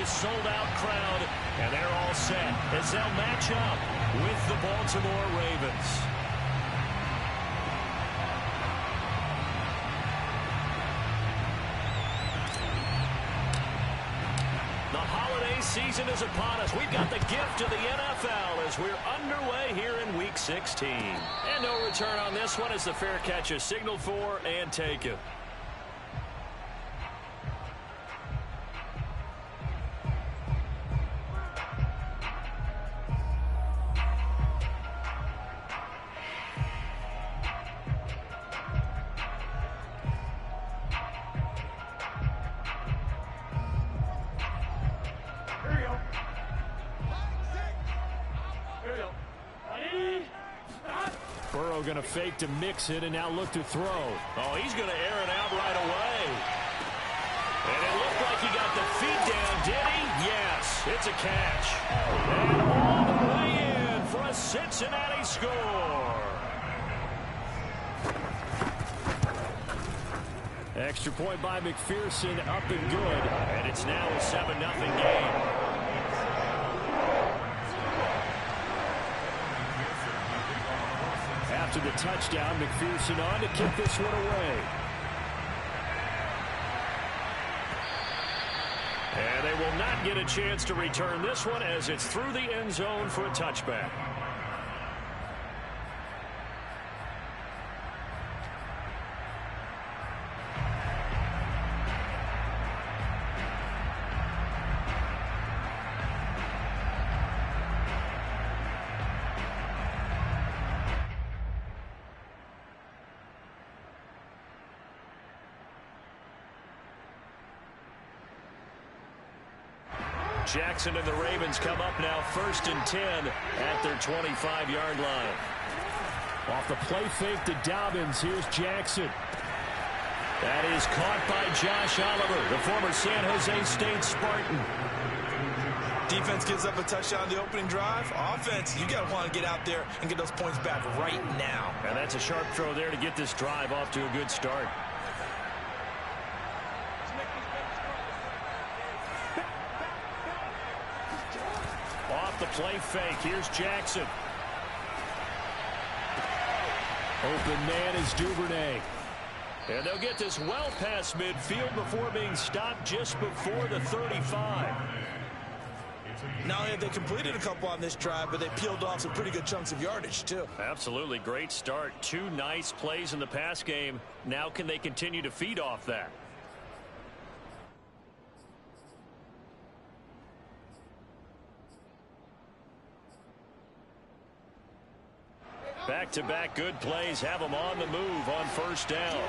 this sold-out crowd, and they're all set as they'll match up with the Baltimore Ravens. The holiday season is upon us. We've got the gift of the NFL as we're underway here in Week 16. And no return on this one as the fair catch is signaled for and taken. Going to fake to mix it and now look to throw. Oh, he's going to air it out right away. And it looked like he got the feet down, did he? Yes, it's a catch. And all the way in for a Cincinnati score. Extra point by McPherson, up and good. And it's now a 7-0 game. After the touchdown, McPherson on to kick this one away. And they will not get a chance to return this one as it's through the end zone for a touchback. Jackson and the Ravens come up now 1st and 10 at their 25-yard line. Off the play fake to Dobbins. Here's Jackson. That is caught by Josh Oliver, the former San Jose State Spartan. Defense gives up a touchdown the opening drive. Offense, you got to want to get out there and get those points back right now. And that's a sharp throw there to get this drive off to a good start. Off the play fake, here's Jackson. Open man is Duvernay. And they'll get this well past midfield before being stopped just before the 35. Not only have they completed a couple on this drive, but they peeled off some pretty good chunks of yardage, too. Absolutely. Great start. 2 nice plays in the pass game. Now can they continue to feed off that? Back-to-back good plays have them on the move on first down.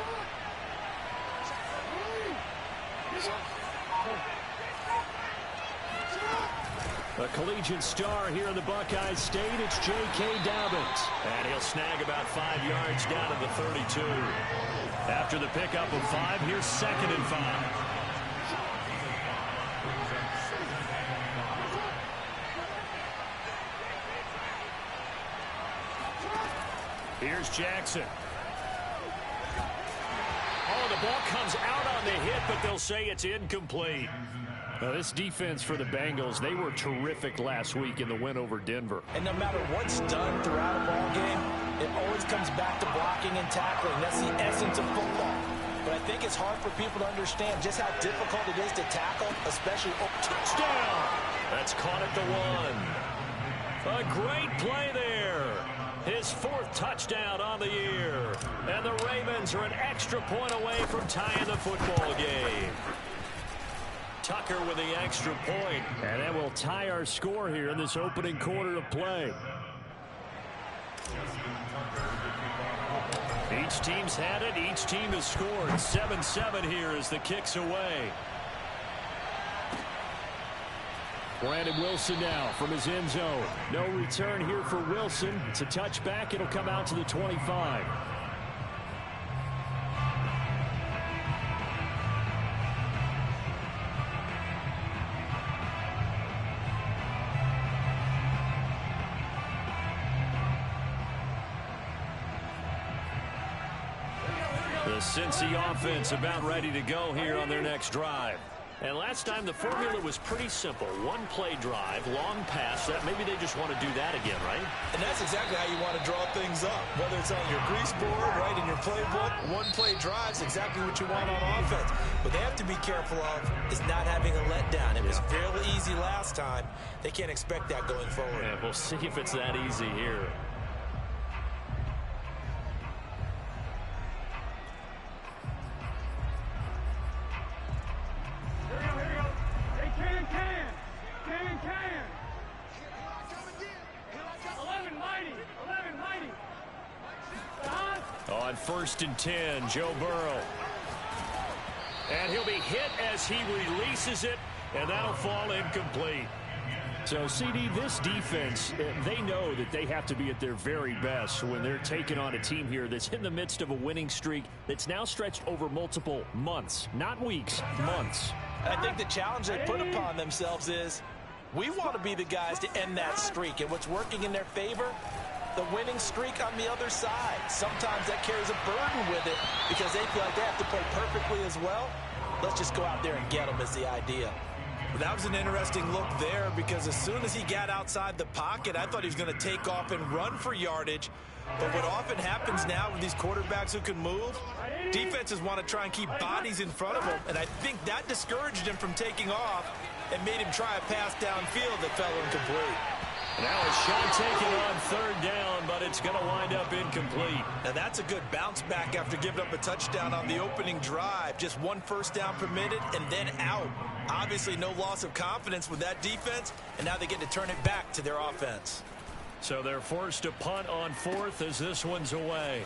A collegiate star here in the Buckeye State, it's J.K. Dobbins. And he'll snag about 5 yards down to the 32. After the pickup of 5, here's 2nd and 5. Here's Jackson. Oh, the ball comes out on the hit, but they'll say it's incomplete. Now, this defense for the Bengals, they were terrific last week in the win over Denver. And no matter what's done throughout a ball game, it always comes back to blocking and tackling. That's the essence of football. But I think it's hard for people to understand just how difficult it is to tackle, especially touchdown. That's caught at the 1. A great play there. His 4th touchdown on the year. And the Ravens are an extra point away from tying the football game. Tucker with the extra point. And that will tie our score here in this opening quarter of play. Each team's had it. Each team has scored. 7-7 here as the kick's away. Brandon Wilson now from his end zone. No return here for Wilson. It's a touchback. It'll come out to the 25. The Cincy offense about ready to go here on their next drive. And last time the formula was pretty simple. One play drive, long pass. That maybe they just want to do that again, right? And that's exactly how you want to draw things up. Whether it's on your grease board, right, in your playbook, one play drive is exactly what you want on offense. What they have to be careful of is not having a letdown. It was fairly easy last time. They can't expect that going forward. Yeah, we'll see if it's that easy here. On 1st and 10, Joe Burrow. And he'll be hit as he releases it, and that'll fall incomplete. So, CD, this defense, they know that they have to be at their very best when they're taking on a team here that's in the midst of a winning streak that's now stretched over multiple months, not weeks, months. I think the challenge they put upon themselves is we want to be the guys to end that streak, and what's working in their favor, the winning streak on the other side. Sometimes that carries a burden with it because they feel like they have to play perfectly as well. Let's just go out there and get them is the idea. Well, that was an interesting look there because as soon as he got outside the pocket, I thought he was going to take off and run for yardage. But what often happens now with these quarterbacks who can move, defenses want to try and keep bodies in front of them. And I think that discouraged him from taking off and made him try a pass downfield that fell incomplete. Now a shot taken on 3rd down, but it's going to wind up incomplete. Now that's a good bounce back after giving up a touchdown on the opening drive. Just 1 first down permitted and then out. Obviously no loss of confidence with that defense, and now they get to turn it back to their offense. So they're forced to punt on 4th as this one's away.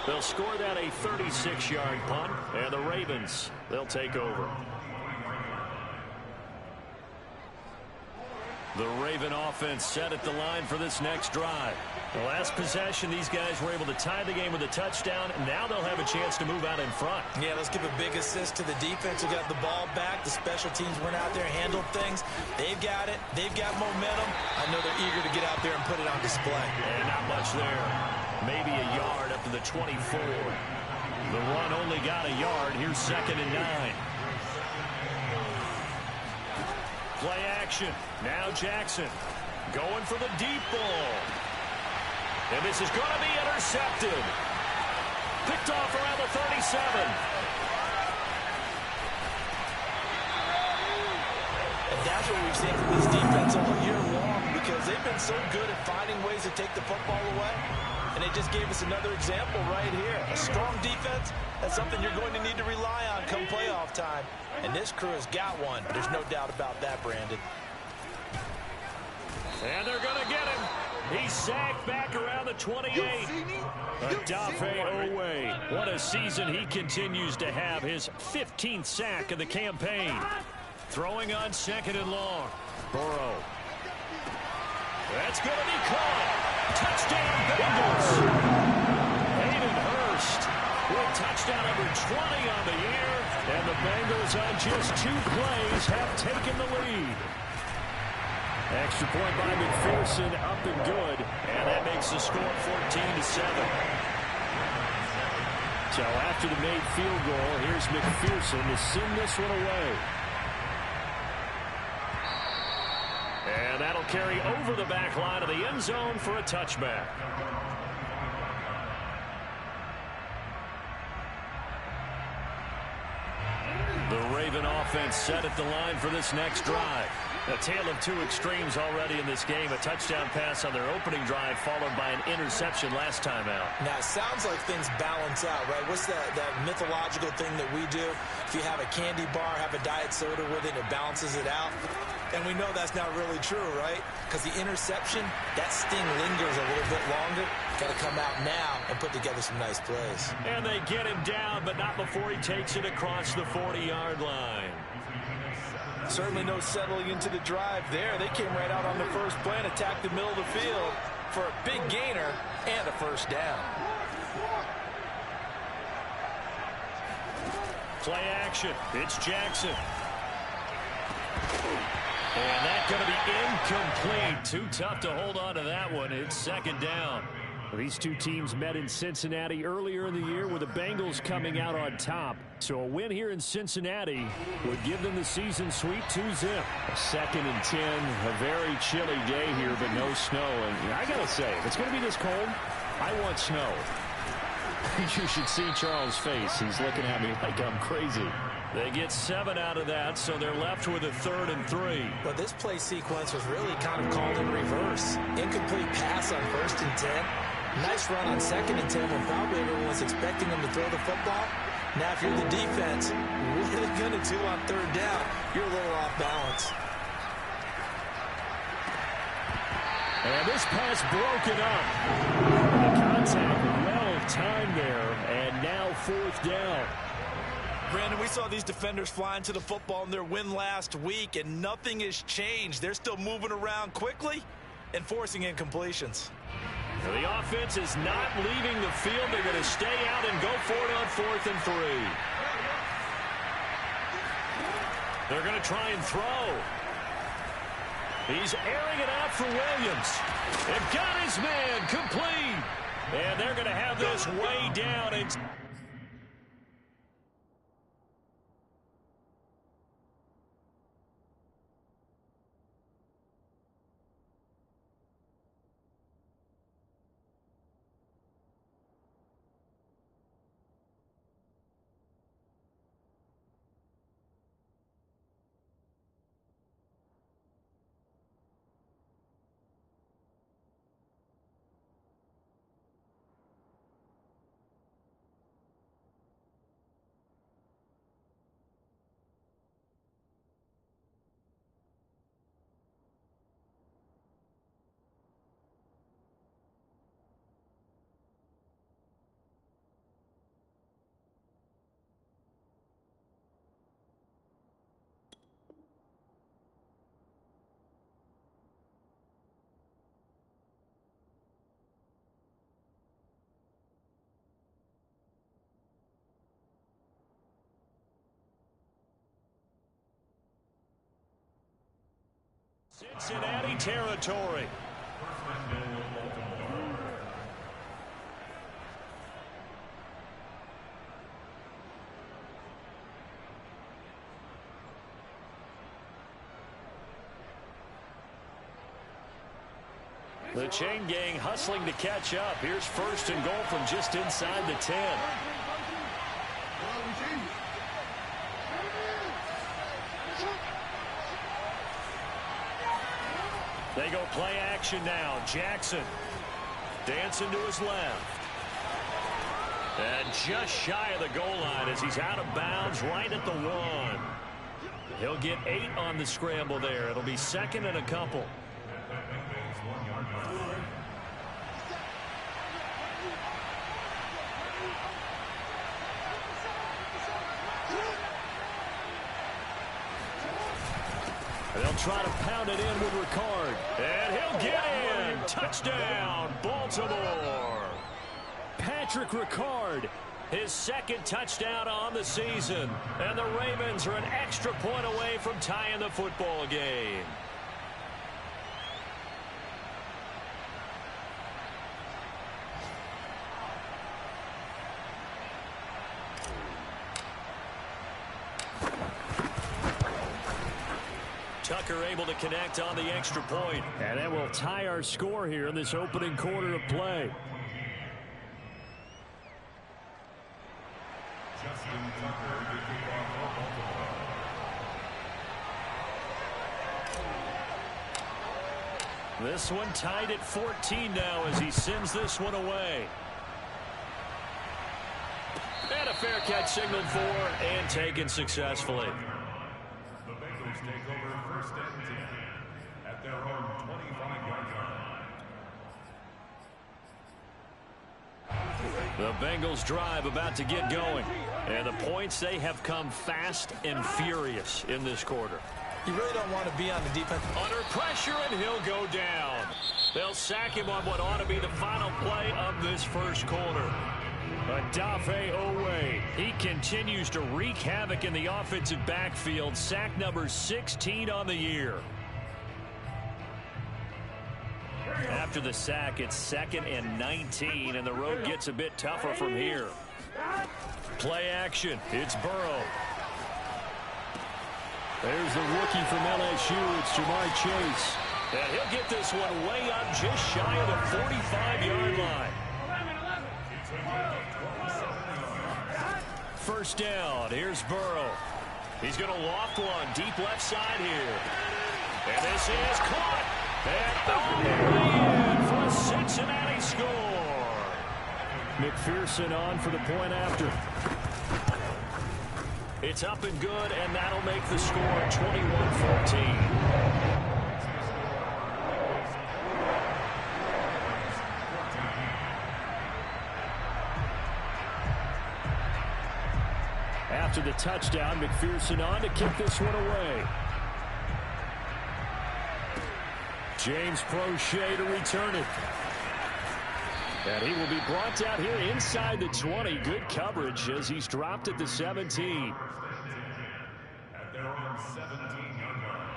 They'll score that a 36-yard punt, and the Ravens, they'll take over. The Raven offense set at the line for this next drive. The last possession, these guys were able to tie the game with a touchdown, and now they'll have a chance to move out in front. Yeah, let's give a big assist to the defense who got the ball back. The special teams went out there and handled things. They've got it. They've got momentum. I know they're eager to get out there and put it on display. And not much there. Maybe a yard up to the 24. The run only got a yard. Here's 2nd and 9. Play action. Now Jackson going for the deep ball. And this is going to be intercepted. Picked off around the 37. And that's what we've seen from this defense all year long because they've been so good at finding ways to take the football away. And they just gave us another example right here. A strong defense, that's something you're going to need to rely on come playoff time. And this crew has got one. There's no doubt about that, Brandon. And they're going to get him. He's sacked back around the 28. Odafe Owe. What a season he continues to have. His 15th sack of the campaign. Throwing on 2nd and long. Burrow. That's going to be caught. Touchdown, Bengals. Hayden Hurst with touchdown number 20 on the year. And the Bengals on just 2 plays have taken the lead. Extra point by McPherson, up and good. And that makes the score 14-7. So after the made field goal, here's McPherson to send this one away. And that'll carry over the back line of the end zone for a touchback. The Raven offense set at the line for this next drive. A tale of 2 extremes already in this game. A touchdown pass on their opening drive followed by an interception last time out. Now, it sounds like things balance out, right? What's that mythological thing that we do? If you have a candy bar, have a diet soda with it, it balances it out. And we know that's not really true, right? Because the interception, that sting lingers a little bit longer. Got to come out now and put together some nice plays. And they get him down, but not before he takes it across the 40-yard line. Certainly no settling into the drive there. They came right out on the first play and attacked the middle of the field for a big gainer and a first down. Play action. It's Jackson. And that's going to be incomplete. Too tough to hold on to that one. It's 2nd down. These two teams met in Cincinnati earlier in the year with the Bengals coming out on top. So a win here in Cincinnati would give them the season sweep 2-0. 2nd and 10, a very chilly day here, but no snow. And I got to say, if it's going to be this cold, I want snow. You should see Charles' face. He's looking at me like I'm crazy. They get 7 out of that, so they're left with a 3rd and 3. But this play sequence was really kind of called in reverse. Incomplete pass on 1st and 10. Nice run on 2nd and 10 when probably everyone was expecting him to throw the football. Now, if you're the defense, what are they going to do on 3rd down? You're a little off balance. And this pass broken up. The contact well timed there, and now 4th down. Brandon, we saw these defenders flying to the football in their win last week, and nothing has changed. They're still moving around quickly and forcing incompletions. The offense is not leaving the field. They're going to stay out and go for it on 4th and 3. They're going to try and throw. He's airing it out for Williams. They've got his man complete. And they're going to have this way down. Cincinnati territory. The chain gang hustling to catch up. Here's 1st and goal from just inside the 10. They go play action now. Jackson dancing to his left. And just shy of the goal line as he's out of bounds right at the 1. He'll get 8 on the scramble there. It'll be 2nd and a couple. They'll try to pound it in with Ricard. And he'll get in. Touchdown, Baltimore. Patrick Ricard, his 2nd touchdown on the season. And the Ravens are an extra point away from tying the football game. Tucker able to connect on the extra point. And that will tie our score here in this opening quarter of play. This one tied at 14 now as he sends this one away. And a fair catch signaled for and taken successfully. The Bengals take over 1st and 10 at their own 25-yard line. The Bengals drive about to get going. And the points, they have come fast and furious in this quarter. You really don't want to be on the defense. Under pressure, and he'll go down. They'll sack him on what ought to be the final play of this first quarter. Adafe Owe, he continues to wreak havoc in the offensive backfield. Sack number 16 on the year. After the sack, it's 2nd and 19, and the road gets a bit tougher from here. Play action. It's Burrow. There's the rookie from LSU. It's Jamar Chase. And he'll get this one way up just shy of the 45-yard line. First down. Here's Burrow. He's going to loft one deep left side here. And this is caught. And all the way in for a Cincinnati score. McPherson on for the point after. It's up and good, and that'll make the score 21-14. After the touchdown, McPherson on to kick this one away. James Prochet to return it. And he will be brought down here inside the 20. Good coverage as he's dropped at the 17. At their own 17-yard line.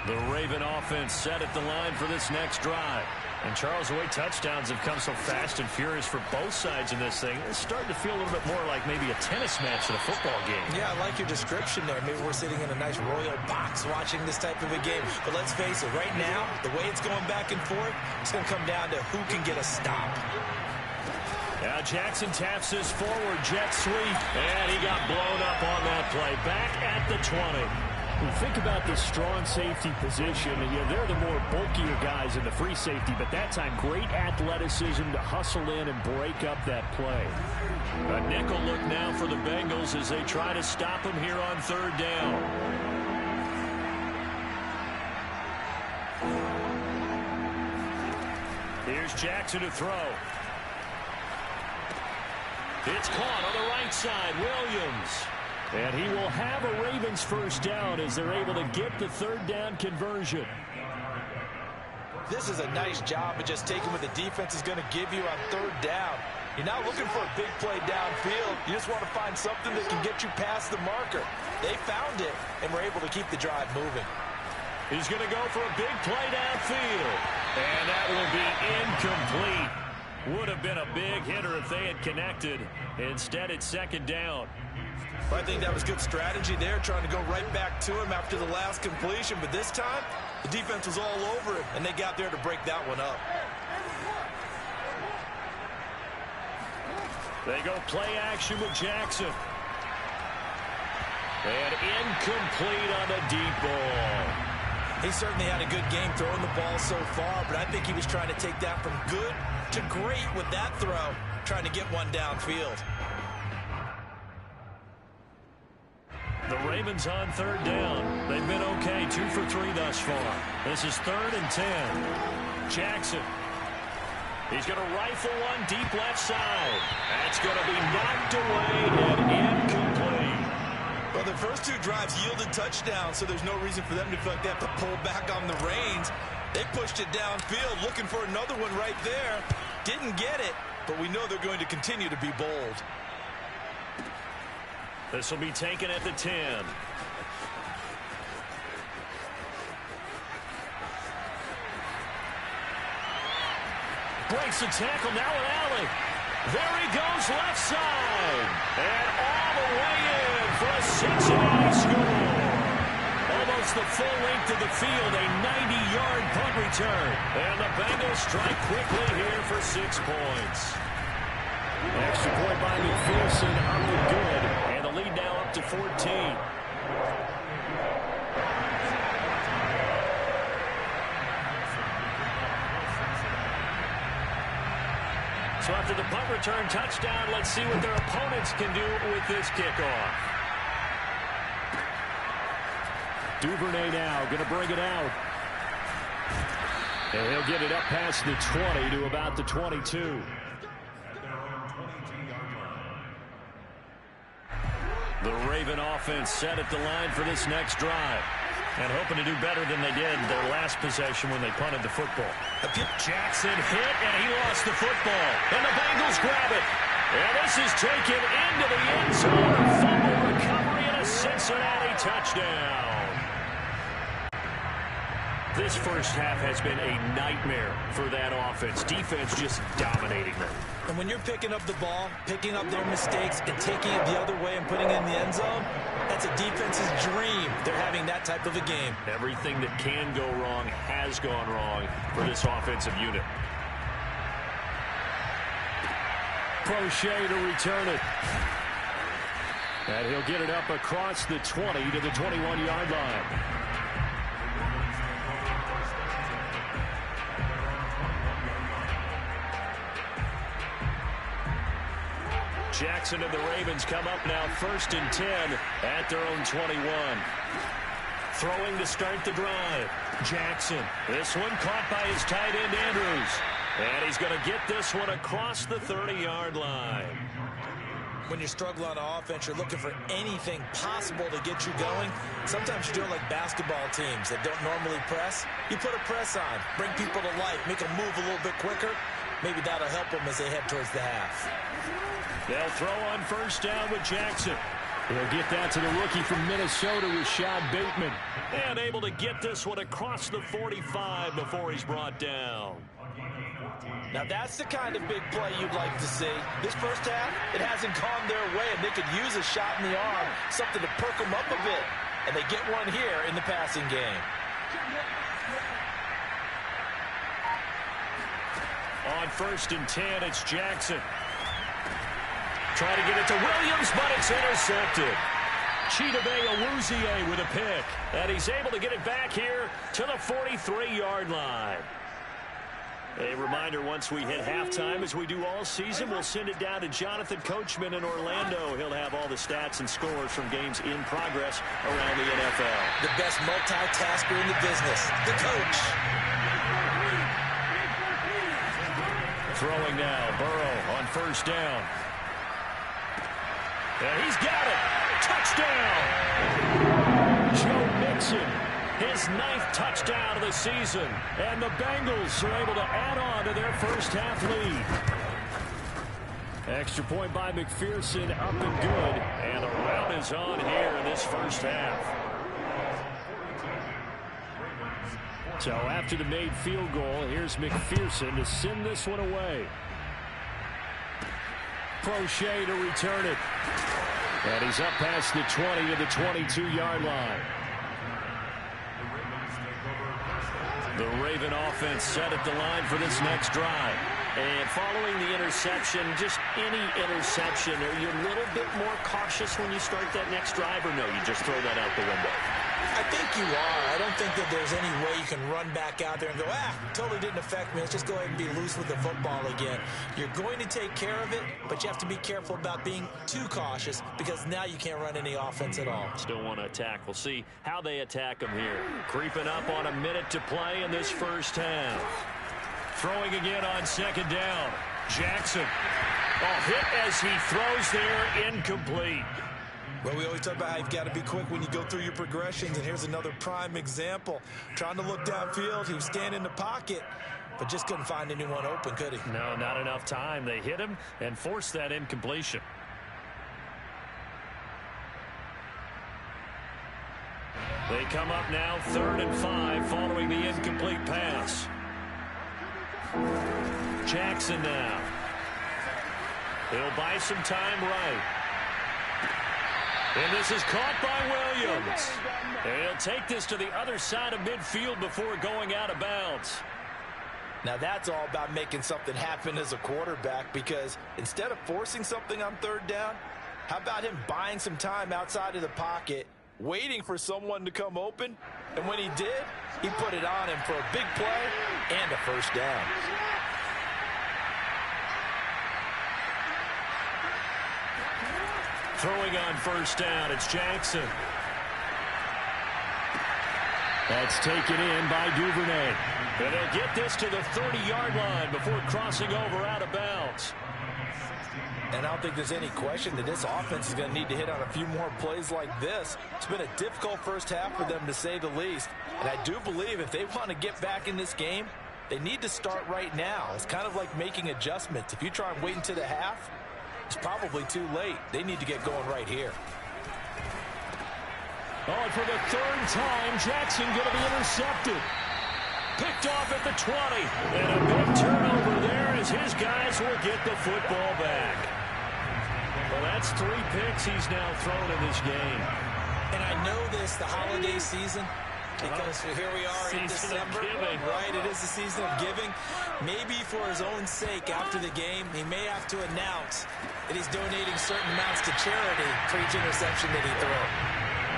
The Raven offense set at the line for this next drive. And Charles, the way touchdowns have come so fast and furious for both sides in this thing, it's starting to feel a little bit more like maybe a tennis match than a football game. Yeah, I like your description there. Maybe we're sitting in a nice royal box watching this type of a game. But let's face it, right now, the way it's going back and forth, it's going to come down to who can get a stop. Now Jackson taps this forward jet sweep, and he got blown up on that play. Back at the 20. When you think about the strong safety position, they're the more bulkier guys in the free safety, but that time great athleticism to hustle in and break up that play. A nickel look now for the Bengals as they try to stop him here on 3rd down. Here's Jackson to throw. It's caught on the right side. Williams. And he will have a Ravens first down as they're able to get the 3rd down conversion. This is a nice job of just taking what the defense is going to give you on 3rd down. You're not looking for a big play downfield. You just want to find something that can get you past the marker. They found it and were able to keep the drive moving. He's going to go for a big play downfield. And that will be incomplete. Would have been a big hitter if they had connected. Instead, it's 2nd down. I think that was good strategy there, trying to go right back to him after the last completion. But this time, the defense was all over it, and they got there to break that one up. They go play action with Jackson. And incomplete on the deep ball. He certainly had a good game throwing the ball so far, but I think he was trying to take that from good to great with that throw, trying to get one downfield. The Ravens on 3rd down. They've been okay, 2 for 3 thus far. This is 3rd and 10. Jackson. He's going to rifle one deep left side. That's going to be knocked away and incomplete. Well, the first 2 drives yielded touchdowns, so there's no reason for them to feel like they have to pull back on the reins. They pushed it downfield, looking for another one right there. Didn't get it, but we know they're going to continue to be bold. This will be taken at the 10. Breaks the tackle now with Alley. There he goes left side. And all the way in for a Cincinnati score. Almost the full length of the field, a 90-yard punt return. And the Bengals strike quickly here for 6 points. Extra point by McPherson up and good. And the lead now up to 14. So after the punt return touchdown, let's see what their opponents can do with this kickoff. Duvernay now going to bring it out. And he'll get it up past the 20 to about the 22. The Raven offense set at the line for this next drive. And hoping to do better than they did their last possession when they punted the football. Jackson hit, and he lost the football. And the Bengals grab it. And this is taken into the end zone. A fumble recovery and a Cincinnati touchdown. This first half has been a nightmare for that offense. Defense just dominating them. And when you're picking up the ball, picking up their mistakes, and taking it the other way and putting it in the end zone, that's a defense's dream. They're having that type of a game. Everything that can go wrong has gone wrong for this offensive unit. Crochet to return it. And he'll get it up across the 20 to the 21-yard line. Jackson and the Ravens come up now 1st and 10 at their own 21. Throwing to start the drive. Jackson. This one caught by his tight end, Andrews. And he's going to get this one across the 30-yard line. When you struggle on offense, you're looking for anything possible to get you going. Sometimes you do it like basketball teams that don't normally press. You put a press on, bring people to life, make them move a little bit quicker. Maybe that'll help them as they head towards the half. They'll throw on 1st down with Jackson. He'll get that to the rookie from Minnesota, Rashad Bateman. And able to get this one across the 45 before he's brought down. Now that's the kind of big play you'd like to see. This first half, it hasn't gone their way, and they could use a shot in the arm, something to perk them up a bit. And they get one here in the passing game. On 1st and 10, it's Jackson. Try to get it to Williams, but it's intercepted. Chidobe Awuzie with a pick. And he's able to get it back here to the 43-yard line. A reminder, once we hit halftime, as we do all season, we'll send it down to Jonathan Coachman in Orlando. He'll have all the stats and scores from games in progress around the NFL. The best multitasker in the business, the coach. Throwing now, Burrow on 1st down. And he's got it. Touchdown. Joe Mixon, his 9th touchdown of the season. And the Bengals are able to add on to their first half lead. Extra point by McPherson, up and good. And the rout is on here in this first half. So after the made field goal, here's McPherson to send this one away. Crochet to return it. And he's up past the 20 to the 22-yard line. The Raven offense set at the line for this next drive. And following the interception, just any interception, are you a little bit more cautious when you start that next drive, or no, you just throw that out the window? I think you are. I don't think that there's any way you can run back out there and go, totally didn't affect me. Let's just go ahead and be loose with the football again. You're going to take care of it, but you have to be careful about being too cautious because now you can't run any offense at all. Still want to attack. We'll see how they attack them here. Creeping up on a minute to play in this first half. Throwing again on 2nd down. Jackson. Hit as he throws there, incomplete. Well, we always talk about how you've got to be quick when you go through your progressions, and here's another prime example. Trying to look downfield, he was standing in the pocket, but just couldn't find anyone open, could he? No, not enough time. They hit him and forced that incompletion. They come up now 3rd and 5 following the incomplete pass. Jackson now. He'll buy some time right. And this is caught by Williams. And he'll take this to the other side of midfield before going out of bounds. Now that's all about making something happen as a quarterback, because instead of forcing something on 3rd down, how about him buying some time outside of the pocket, waiting for someone to come open? And when he did, he put it on him for a big play and a first down. Throwing on 1st down, it's Jackson. That's taken in by Duvernay. And they'll get this to the 30-yard line before crossing over out of bounds. And I don't think there's any question that this offense is going to need to hit on a few more plays like this. It's been a difficult first half for them, to say the least. And I do believe if they want to get back in this game, they need to start right now. It's kind of like making adjustments. If you try and wait until the half, it's probably too late. They need to get going right here. Oh, and for the 3rd time, Jackson going to be intercepted. Picked off at the 20. And a big turnover there as his guys will get the football back. Well, that's 3 picks he's now thrown in this game. And I know this, the holiday season, because here we are in December. Right, it is the season of giving. Maybe for his own sake after the game, he may have to announce that he's donating certain amounts to charity for each interception that he throws.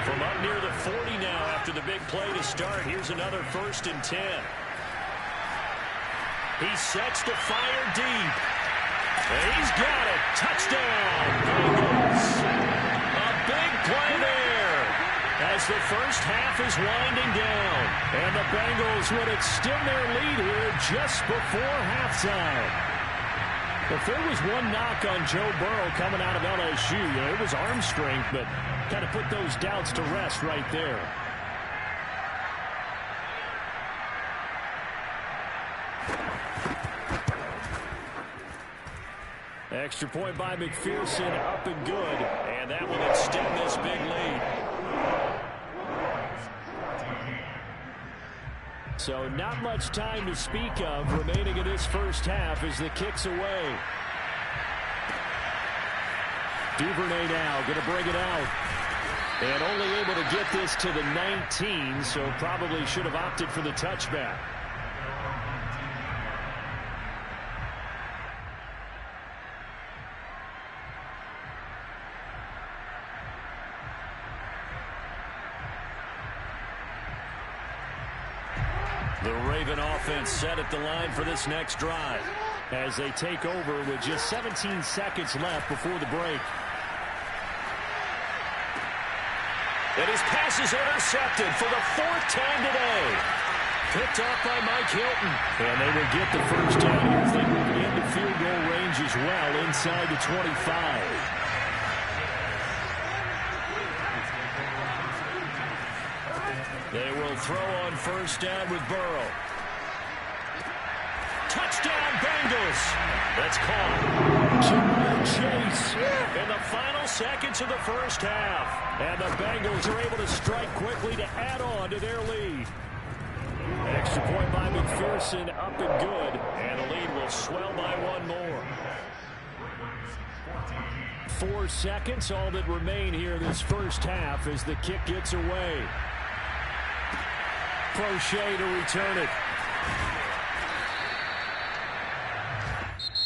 From up near the 40 now after the big play to start, here's another 1st and 10. He sets to fire deep. And he's got it. Touchdown, Bengals. A big play there as the first half is winding down. And the Bengals would extend their lead here just before halftime. If there was one knock on Joe Burrow coming out of LSU, it was arm strength, but kind of put those doubts to rest right there. Extra point by McPherson, up and good. And that will extend this big lead. So not much time to speak of remaining in this first half as the kick's away. Duvernay now going to bring it out. And only able to get this to the 19, so probably should have opted for the touchback. The Raven offense set at the line for this next drive as they take over with just 17 seconds left before the break. And his pass is intercepted for the 4th time today. Picked off by Mike Hilton. And they will get the first down here as they move into field goal range as well inside the 25. They will throw on first down with Burrow. Touchdown, Bengals. That's caught. Chase in the final seconds of the first half. And the Bengals are able to strike quickly to add on to their lead. Extra point by McPherson, up and good. And the lead will swell by 1 more. 4 seconds, all that remain here in this first half as the kick gets away. Crochet to return it.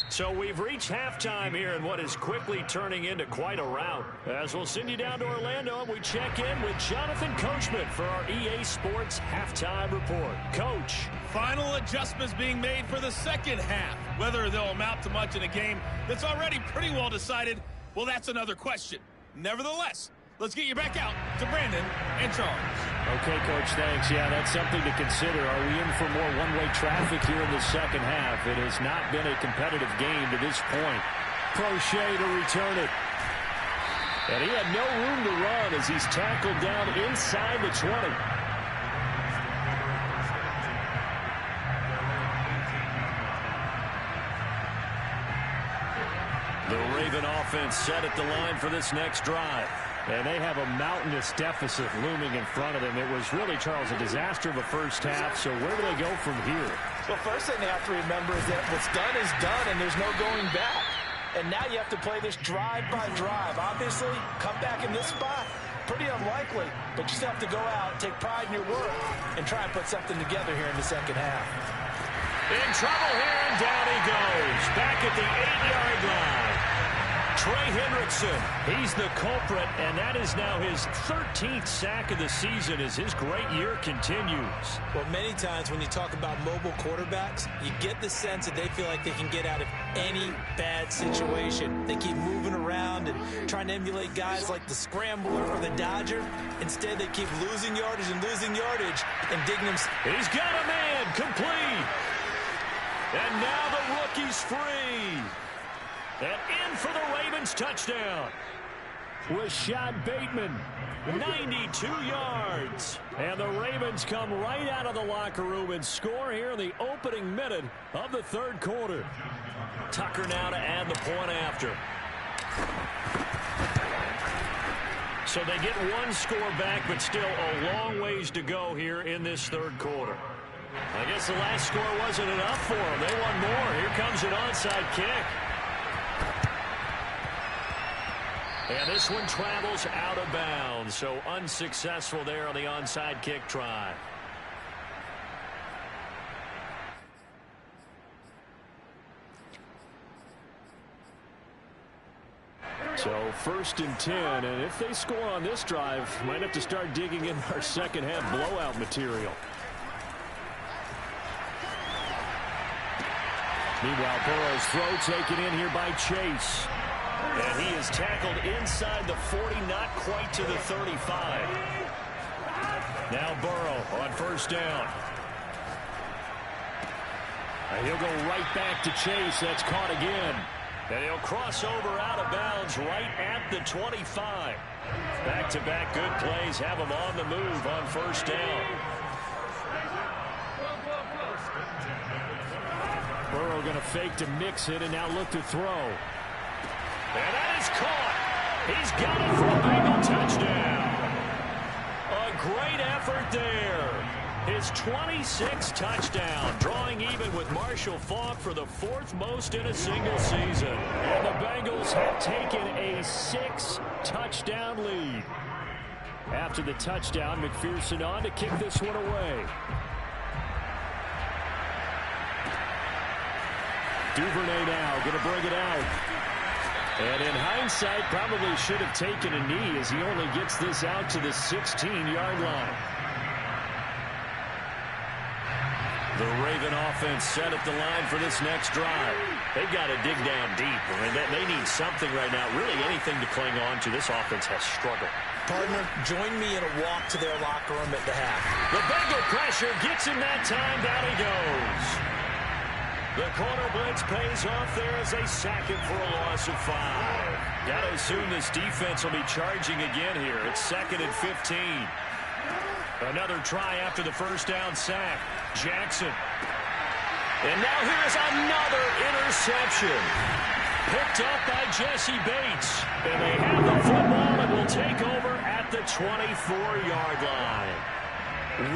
So we've reached halftime here in what is quickly turning into quite a rout. As we'll send you down to Orlando, and we check in with Jonathan Coachman for our EA Sports Halftime Report. Coach. Final adjustments being made for the second half. Whether they'll amount to much in a game that's already pretty well decided, well, that's another question. Nevertheless, let's get you back out to Brandon and Charles. Okay, Coach, thanks. Yeah, that's something to consider. Are we in for more one-way traffic here in the second half? It has not been a competitive game to this point. Crochet to return it. And he had no room to run as he's tackled down inside the 20. The Raven offense set at the line for this next drive. And they have a mountainous deficit looming in front of them. It was really, Charles, a disaster of a first half. So where do they go from here? Well, first thing they have to remember is that what's done is done, and there's no going back. And now you have to play this drive by drive. Obviously, come back in this spot, pretty unlikely. But you still have to go out, take pride in your work, and try and put something together here in the second half. In trouble here, and down he goes. Back at the 8-yard line. Trey Hendrickson, he's the culprit, and that is now his 13th sack of the season as his great year continues. Well, many times when you talk about mobile quarterbacks, you get the sense that they feel like they can get out of any bad situation. They keep moving around and trying to emulate guys like the Scrambler or the Dodger. Instead, they keep losing yardage and digging them. He's got a man, complete. And now the rookie's free. And in for the Ravens touchdown. Rashad Bateman, 92 yards. And the Ravens come right out of the locker room and score here in the opening minute of the third quarter. Tucker now to add the point after. So they get one score back, but still a long ways to go here in this third quarter. I guess the last score wasn't enough for them. They want more. Here comes an onside kick. And this one travels out of bounds, so unsuccessful there on the onside kick try. So 1st and 10, and if they score on this drive, might have to start digging in our second half blowout material. Meanwhile, Burrow's throw taken in here by Chase. And he is tackled inside the 40, not quite to the 35. Now Burrow on 1st down. And he'll go right back to Chase. That's caught again. And he'll cross over out of bounds right at the 25. Back-to-back good plays have him on the move on 1st down. Burrow going to fake to mix it and now look to throw. And that is caught. He's got it for a Bengal touchdown. A great effort there. His 26th touchdown, drawing even with Marshall Faulk for the 4th most in a single season. And the Bengals have taken a 6-touchdown lead. After the touchdown, McPherson on to kick this one away. Duvernay now going to bring it out. And in hindsight, probably should have taken a knee as he only gets this out to the 16-yard line. The Raven offense set at the line for this next drive. They've got to dig down deep. I mean, they need something right now, really anything to cling on to. This offense has struggled. Partner, join me in a walk to their locker room at the half. The Bengal pressure gets him that time. Down he goes. The corner blitz pays off there as they sack him for a loss of 5. Got to assume this defense will be charging again here. It's 2nd and 15. Another try after the 1st down sack. Jackson. And now here's another interception. Picked up by Jesse Bates. And they have the football and will take over at the 24-yard line.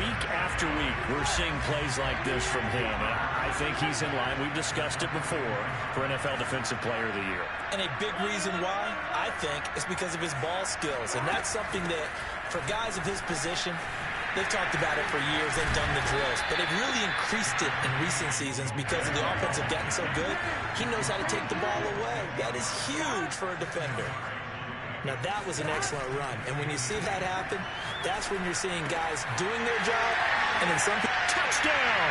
Week after week, we're seeing plays like this from him. I think he's in line. We've discussed it before for NFL Defensive Player of the Year. And a big reason why, I think, is because of his ball skills. And that's something that, for guys of his position, they've talked about it for years. They've done the drills. But they've really increased it in recent seasons because of the offense have gotten so good. He knows how to take the ball away. That is huge for a defender. Now, that was an excellent run. And when you see that happen, that's when you're seeing guys doing their job, and then some people... Touchdown!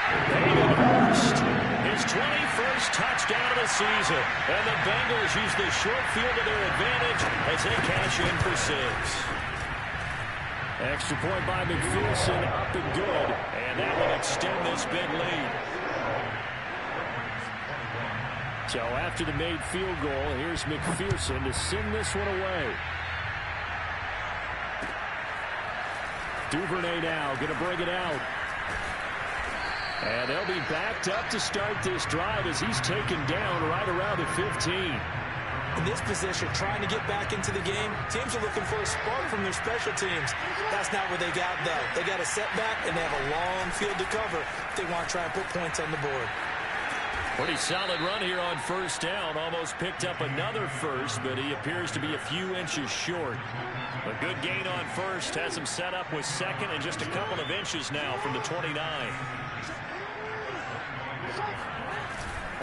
Hayden Hurst, his 21st touchdown of the season. And the Bengals use the short field to their advantage as they cash in for 6. Extra point by McPherson, up and good. And that will extend this big lead. So after the made field goal, here's McPherson to send this one away. Duvernay now going to bring it out. And they'll be backed up to start this drive as he's taken down right around the 15. In this position, trying to get back into the game, teams are looking for a spark from their special teams. That's not what they got, though. They got a setback, and they have a long field to cover if they want to try and put points on the board. Pretty solid run here on 1st down. Almost picked up another first, but he appears to be a few inches short. A good gain on 1st has him set up with 2nd and just a couple of inches now from the 29.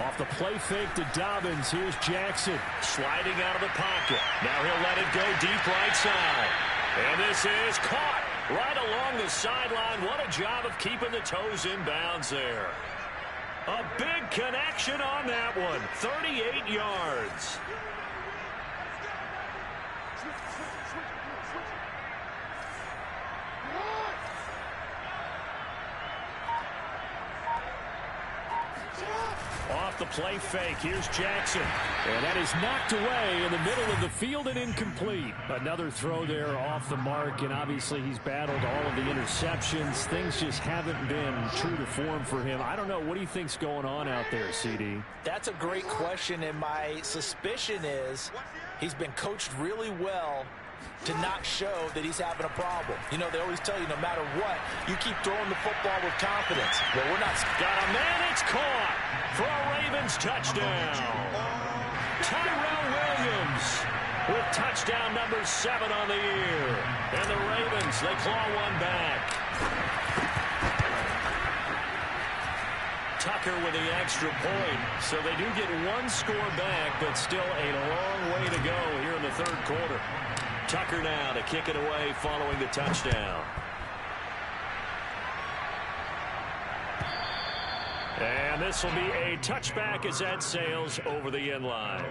Off the play fake to Dobbins. Here's Jackson. Sliding out of the pocket. Now he'll let it go deep right side. And this is caught right along the sideline. What a job of keeping the toes in bounds there. A big connection on that one. 38 yards. Off the play fake. Here's Jackson. And that is knocked away in the middle of the field and incomplete. Another throw there off the mark, and obviously he's battled all of the interceptions. Things just haven't been true to form for him. I don't know. What do you think's going on out there, CD? That's a great question, and my suspicion is he's been coached really well to not show that he's having a problem. You know, they always tell you no matter what, you keep throwing the football with confidence. Well, we're not. Got a man, it's caught for a Ravens touchdown. Tyrell Williams with touchdown number 7 on the year. And the Ravens, they claw one back. Tucker with the extra point. So they do get one score back, but still a long way to go here in the third quarter. Tucker now to kick it away following the touchdown. And this will be a touchback as that sails over the end line.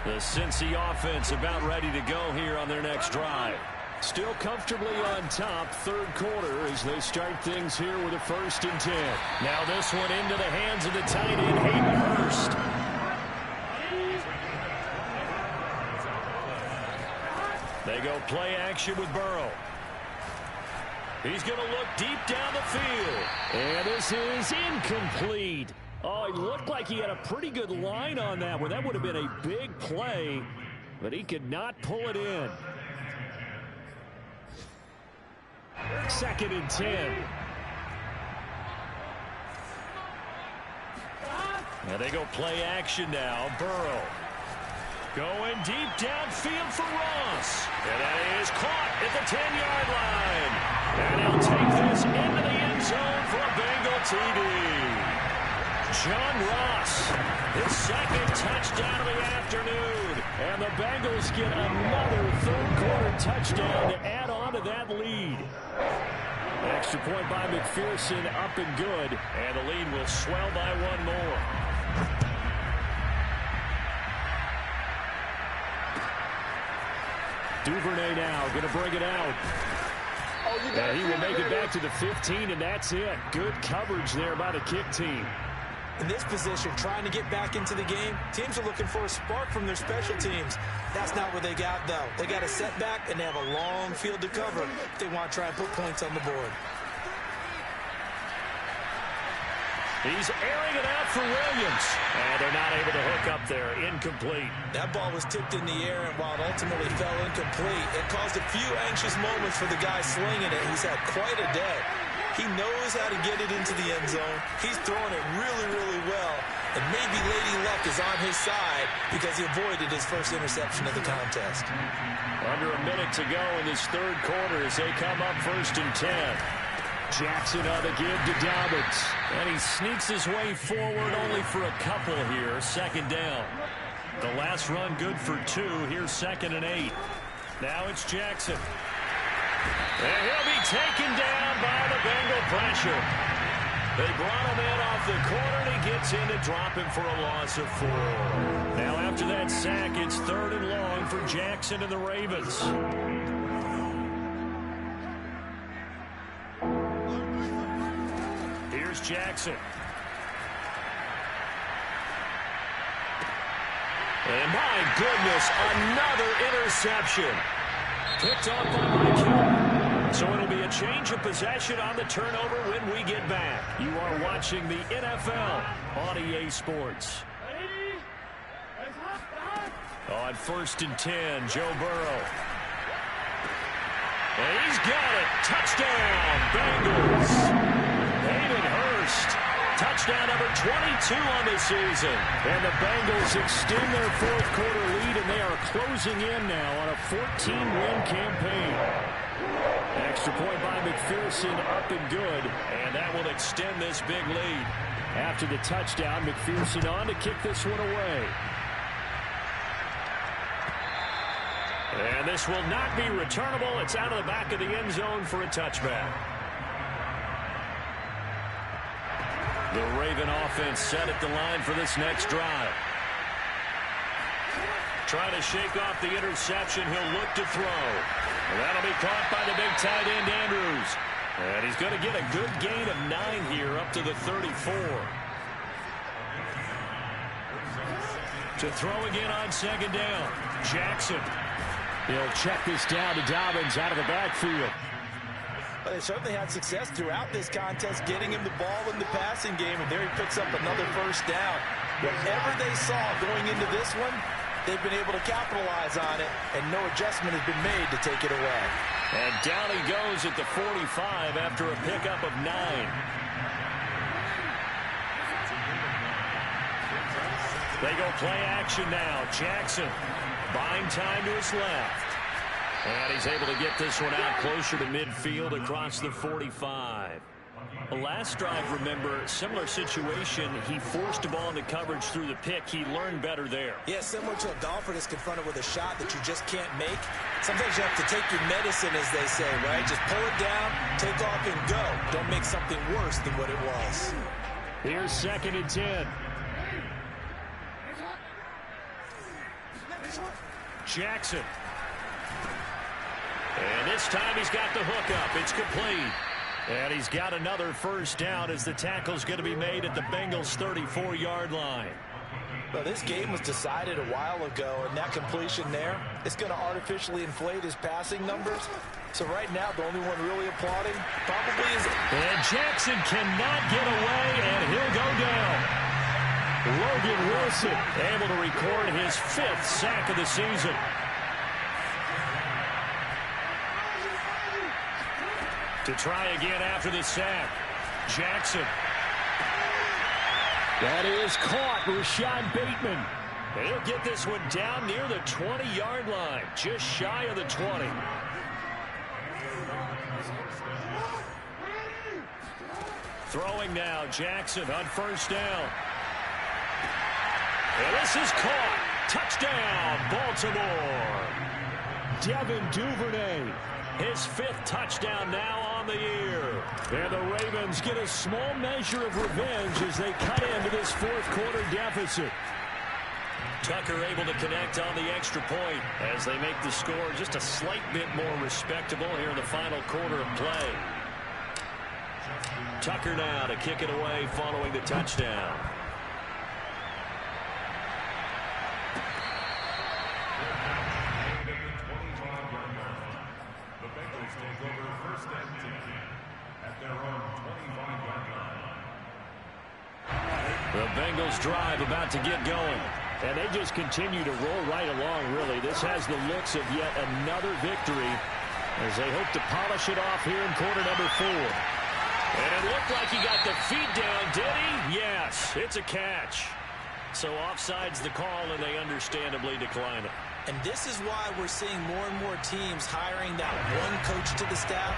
The Cincy offense about ready to go here on their next drive. Still comfortably on top, third quarter, as they start things here with a 1st and 10. Now this one into the hands of the tight end, Hayden Hurst. They go play action with Burrow. He's going to look deep down the field. And this is incomplete. Oh, it looked like he had a pretty good line on that one. That would have been a big play, but he could not pull it in. 2nd and 10. And they go play action now. Burrow going deep downfield for Ross. And that is caught at the 10-yard line. And he'll take this into the end zone for a Bengal TD. John Ross, his 2nd touchdown of the afternoon. And the Bengals get another third-quarter touchdown to add on to that lead. Extra point by McPherson, up and good. And the lead will swell by one more. Duvernay now going to bring it out. And he will make it back to the 15, and that's it. Good coverage there by the kick team. In this position, trying to get back into the game, teams are looking for a spark from their special teams. That's not what they got, though. They got a setback, and they have a long field to cover if they want to try and put points on the board. He's airing it out for Williams. And they're not able to hook up there. Incomplete. That ball was tipped in the air, and while it ultimately fell incomplete, it caused a few anxious moments for the guy slinging it. He's had quite a day. He knows how to get it into the end zone. He's throwing it really, really well. And maybe Lady Luck is on his side because he avoided his first interception of the contest. Under a minute to go in this third quarter as they come up 1st and 10. Jackson on the give to Dobbins. And he sneaks his way forward only for a couple here. 2nd down. The last run good for 2. Here's 2nd and 8. Now it's Jackson. And he'll be taken down by the Bengal pressure. They brought him in off the corner, and he gets in to drop him for a loss of 4. Now after that sack, it's 3rd and long for Jackson and the Ravens. Here's Jackson. And my goodness, another interception. Picked off by Mike. So it'll be a change of possession on the turnover when we get back. You are watching the NFL on EA Sports. On 1st and 10, Joe Burrow. And he's got it. Touchdown, Bengals. Hayden Hurst. Touchdown number 22 on the season. And the Bengals extend their fourth quarter lead, and they are closing in now on a 14-win campaign. Extra point by McPherson, up and good, and that will extend this big lead. After the touchdown, McPherson on to kick this one away. And this will not be returnable. It's out of the back of the end zone for a touchback. The Raven offense set at the line for this next drive. Trying to shake off the interception. He'll look to throw. And that'll be caught by the big tight end, Andrews. And he's going to get a good gain of 9 here up to the 34. To throw again on 2nd down. Jackson. He'll check this down to Dobbins out of the backfield. But they certainly had success throughout this contest, getting him the ball in the passing game, and there he picks up another 1st down. Whatever they saw going into this one, they've been able to capitalize on it, and no adjustment has been made to take it away. And down he goes at the 45 after a pickup of 9. They go play action now. Jackson buying time to his left. And he's able to get this one out closer to midfield across the 45. The last drive, remember, similar situation. He forced the ball into coverage through the pick. He learned better there. Yeah, similar to a golfer that's confronted with a shot that you just can't make. Sometimes you have to take your medicine, as they say, right? Just pull it down, take off, and go. Don't make something worse than what it was. Here's 2nd and 10. Jackson. And this time he's got the hook up. It's complete. And he's got another first down as the tackle's going to be made at the Bengals' 34-yard line. Well, this game was decided a while ago, and that completion there, it's going to artificially inflate his passing numbers. So right now, the only one really applauding probably is... And Jackson cannot get away, and he'll go down. Logan Wilson able to record his 5th sack of the season. To try again after the sack. Jackson. That is caught. Rashad Bateman. He'll get this one down near the 20-yard line. Just shy of the 20. Throwing now. Jackson on first down. And this is caught. Touchdown, Baltimore. Devin Duvernay. His 5th touchdown now on the year. And the Ravens get a small measure of revenge as they cut into this 4th quarter deficit. Tucker able to connect on the extra point as they make the score just a slight bit more respectable here in the final quarter of play. Tucker now to kick it away following the touchdown. The Bengals drive about to get going. And they just continue to roll right along, really. This has the looks of yet another victory as they hope to polish it off here in quarter number 4. And it looked like he got the feet down, did he? Yes, it's a catch. So offside's the call, and they understandably decline it. And this is why we're seeing more and more teams hiring that one coach to the staff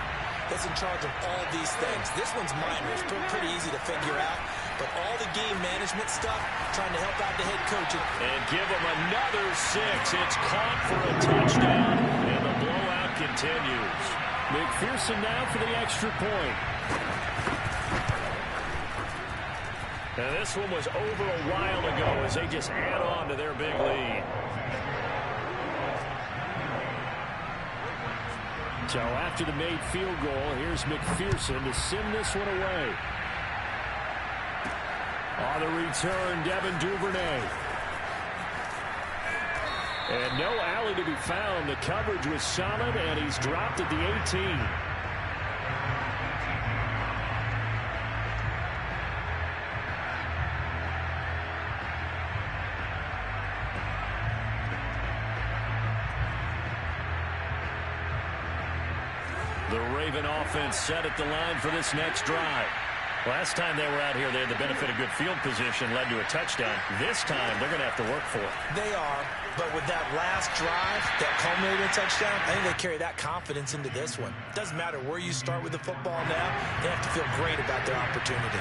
that's in charge of all these things. This one's minor. It's pretty easy to figure out. But all the game management stuff, trying to help out the head coach. And give him another 6. It's caught for a touchdown, and the blowout continues. McPherson now for the extra point. Now this one was over a while ago as they just add on to their big lead. So after the made field goal, here's McPherson to send this one away. On the return, Devin Duvernay. And no alley to be found. The coverage was solid, and he's dropped at the 18. The Raven offense set at the line for this next drive. Last time they were out here, they had the benefit of good field position, led to a touchdown. This time, they're going to have to work for it. They are, but with that last drive, that culminating touchdown, I think they carry that confidence into this one. Doesn't matter where you start with the football now, they have to feel great about their opportunity.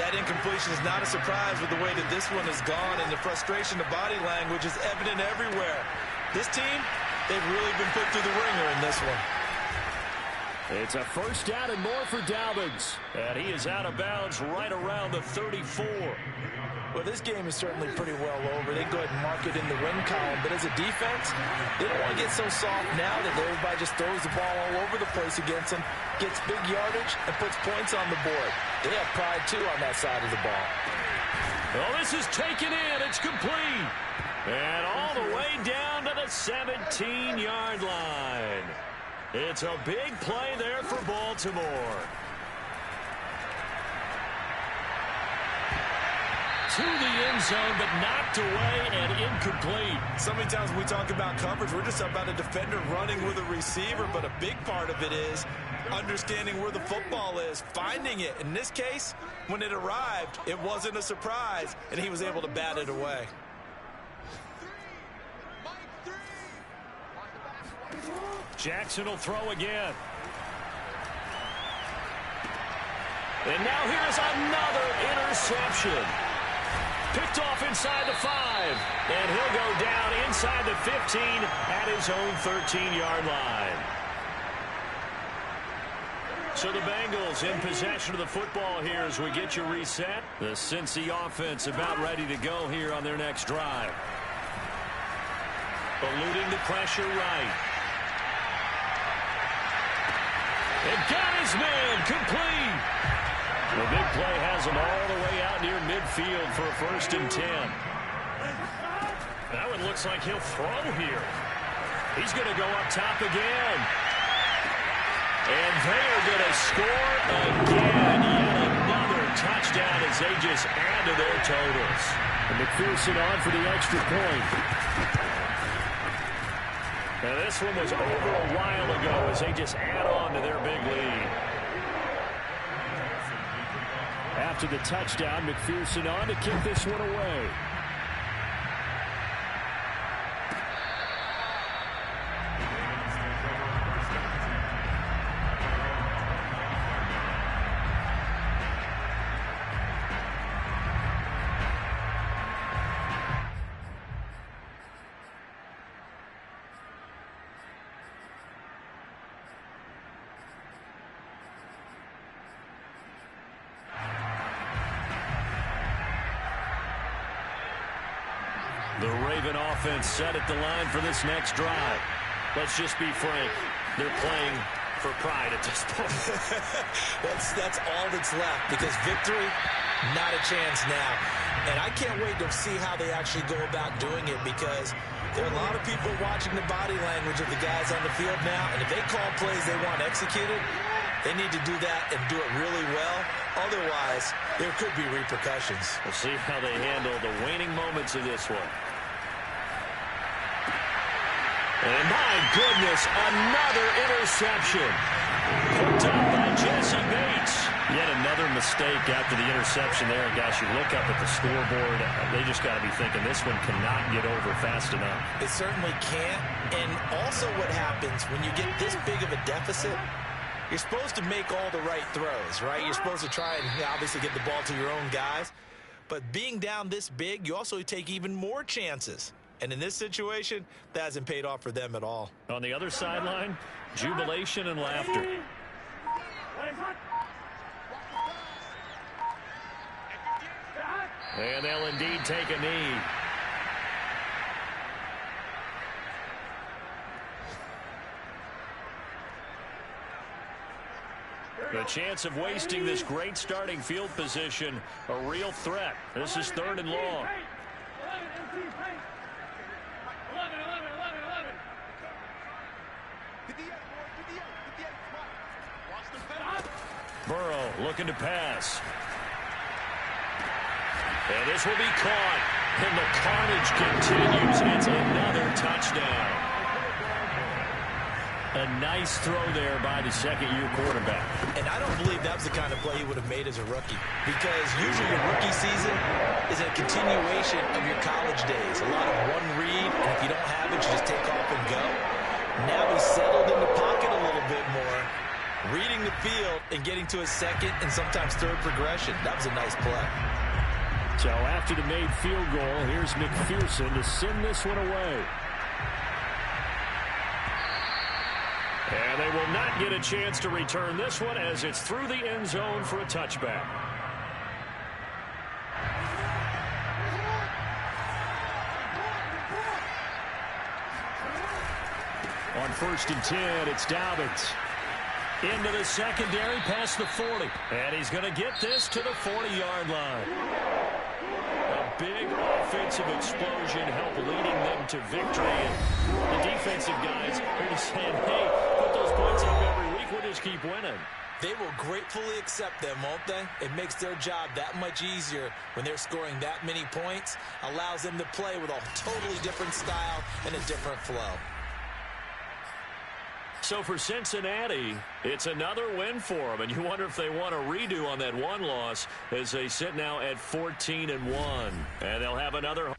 That incompletion is not a surprise with the way that this one has gone, and the frustration, the body language is evident everywhere. This team, they've really been put through the ringer in this one. It's a first down and more for Dobbins. And he is out of bounds right around the 34. Well, this game is certainly pretty well over. They go ahead and mark it in the win column. But as a defense, they don't want to get so soft now that everybody just throws the ball all over the place against them, gets big yardage, and puts points on the board. They have pride, too, on that side of the ball. Well, this is taken in. It's complete. And all the way down to the 17-yard line. It's a big play there for Baltimore. to the end zone, but knocked away and incomplete. So many times when we talk about coverage, we're just about a defender running with a receiver, but a big part of it is understanding where the football is, finding it. In this case, when it arrived, it wasn't a surprise, and he was able to bat it away. Jackson will throw again. And now here's another interception. Picked off inside the 5. And he'll go down inside the 15 at his own 13-yard line. So the Bengals in possession of the football here as we get you reset. The Cincy offense about ready to go here on their next drive. Eluding the pressure right. And got his man complete. The big play has him all the way out near midfield for a 1st and 10. That one looks like he'll throw here. He's going to go up top again. And they are going to score again. Yet another touchdown as they just add to their totals. And McPherson on for the extra point. Now this one was over a while ago as they just add on to their big lead. After the touchdown, McPherson on to kick this one away. The Raven offense set at the line for this next drive. Let's just be frank. They're playing for pride at this point. That's all that's left, because victory, not a chance now. And I can't wait to see how they actually go about doing it, because there are a lot of people watching the body language of the guys on the field now, and if they call plays they want executed, they need to do that and do it really well. Otherwise, there could be repercussions. We'll see how they handle the waning moments of this one. And my goodness, another interception. Picked up by Jesse Bates. Yet another mistake after the interception there. Guys, you look up at the scoreboard, they just got to be thinking this one cannot get over fast enough. It certainly can't. And also what happens when you get this big of a deficit, you're supposed to make all the right throws, right? You're supposed to try and obviously get the ball to your own guys. But being down this big, you also take even more chances. And in this situation, that hasn't paid off for them at all. On the other sideline, jubilation and laughter. And they'll indeed take a knee. The chance of wasting this great starting field position, a real threat. This is 3rd and long. Burrow looking to pass. And this will be caught. And the carnage continues. It's another touchdown. A nice throw there by the second-year quarterback. And I don't believe that was the kind of play he would have made as a rookie, because usually your rookie season is a continuation of your college days. A lot of one read, and if you don't have it, you just take off and go. Now he's settled in the pocket a little bit more, reading the field and getting to his second and sometimes third progression. That was a nice play. So after the made field goal, here's McPherson to send this one away. And they will not get a chance to return this one as it's through the end zone for a touchback. On 1st and 10, it's Dobbins. Into the secondary, past the 40. And he's going to get this to the 40-yard line. A big offensive explosion helped leading them to victory. And the defensive guys are just saying, hey, put those points up every week. We'll just keep winning. They will gratefully accept them, won't they? It makes their job that much easier when they're scoring that many points, allows them to play with a totally different style and a different flow. So for Cincinnati, it's another win for them, and you wonder if they want a redo on that one loss as they sit now at 14-1, and they'll have another